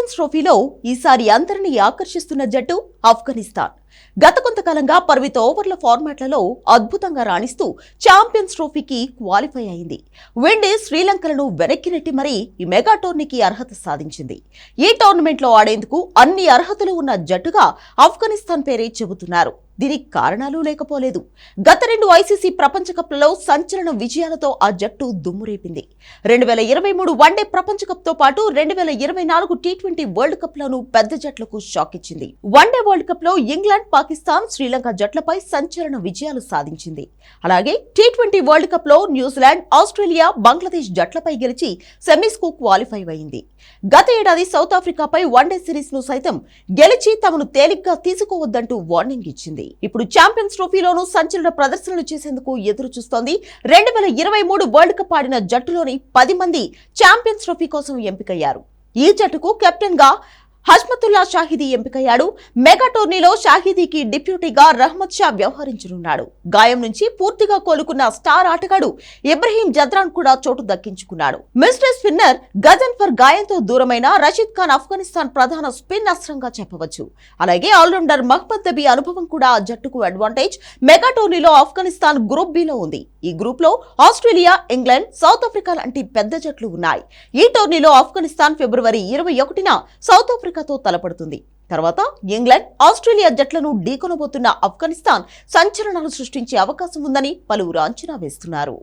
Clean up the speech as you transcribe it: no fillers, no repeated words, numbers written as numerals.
Champions ట్రోఫీలో ఈసారి అందరినీ ఆకర్షిస్తున్న జట్టు ఆఫ్ఘనిస్తాన్. గత కొంతకాలంగా పరిమిత ఓవర్ల ఫార్మాట్లలో అద్భుతంగా రాణిస్తూ ఛాంపియన్స్ ట్రోఫీకి క్వాలిఫై అయింది. విండీస్ శ్రీలంకలను వెనక్కి నెట్టి మరీ ఈ మెగా టోర్నీకి అర్హత సాధించింది. ఈ టోర్నమెంట్లో ఆడేందుకు అన్ని అర్హతలు ఉన్న జట్టుగా ఆఫ్ఘనిస్తాన్ పేరే చెబుతున్నారు. దీనికి కారణాలు లేకపోలేదు. గత 2 ఐసీసీ ప్రపంచ కప్లలో సంచలన విజయాలతో ఆ జట్టు దుమ్మురేపింది. 2023 వన్డే ప్రపంచ కప్ తో పాటు 2024 టీ20 వరల్డ్ కప్ లోనూ పెద్ద జట్లకు షాక్ ఇచ్చింది. వన్డే వరల్డ్ కప్ లో ఇంగ్లాండ్, పాకిస్తాన్, శ్రీలంక జట్లపై సంచలన విజయాలు సాధించింది. అలాగే టీ20 వరల్డ్ కప్ లో న్యూజిలాండ్, ఆస్ట్రేలియా, బంగ్లాదేశ్ జట్లపై గెలిచి సెమీస్ కు క్వాలిఫై అయింది. గత ఏడాది సౌత్ ఆఫ్రికాపై వన్డే సిరీస్ ను సైతం గెలిచి తమను తేలిగ్గా తీసుకోవద్దంటూ వార్నింగ్ ఇచ్చింది. ఇప్పుడు ఛాంపియన్స్ ట్రోఫీలోనూ సంచలన ప్రదర్శనలు చేసేందుకు ఎదురు చూస్తోంది. 2023 వరల్డ్ కప్ ఆడిన జట్టులోని 10 మంది ఛాంపియన్స్ ట్రోఫీ కోసం ఎంపికయ్యారు. ఈ జట్టుకు కెప్టెన్ గా హష్మతుల్లా షాహిదీ ఎంపికయ్యాడు. మెగా టోర్నీలో షాహిదీకి డిప్యూటీగా రహ్మద్ షా వ్యవహరించనున్నాడు. గాయం నుంచి పూర్తిగా కోలుకున్న స్టార్ ఆటగాడు ఇబ్రహీం జద్రాన్ కూడా చోటు దక్కించుకున్నాడు. మిస్టర్ స్పిన్నర్ గజన్ఫర్ గాయంతో దూరమైన రషీద్ ఖాన్ ఆఫ్ఘనిస్తాన్ ప్రధాన స్పిన్ అస్త్రంగా చెప్పవచ్చు. అలాగే ఆల్రౌండర్ మహ్మద్ నబీ అనుభవం కూడా ఆ జట్టుకు అడ్వాంటేజ్. మెగా టోర్నీలో ఆఫ్ఘనిస్తాన్ గ్రూప్ బి లో ఉంది. ఈ గ్రూప్ లో ఆస్ట్రేలియా, ఇంగ్లాండ్, సౌత్ ఆఫ్రికా లాంటి పెద్ద జట్లు ఉన్నాయి. ఈ టోర్నీలో ఆఫ్ఘనిస్తాన్ ఫిబ్రవరి 21న సౌత్ ఆఫ్రికాతో తలపడుతుంది. తర్వాత ఇంగ్లాండ్, ఆస్ట్రేలియా జట్లను ఢీకొనబోతున్న ఆఫ్ఘనిస్తాన్ సంచలనాలు సృష్టించే అవకాశం ఉందని పలువురు అంచనా వేస్తున్నారు.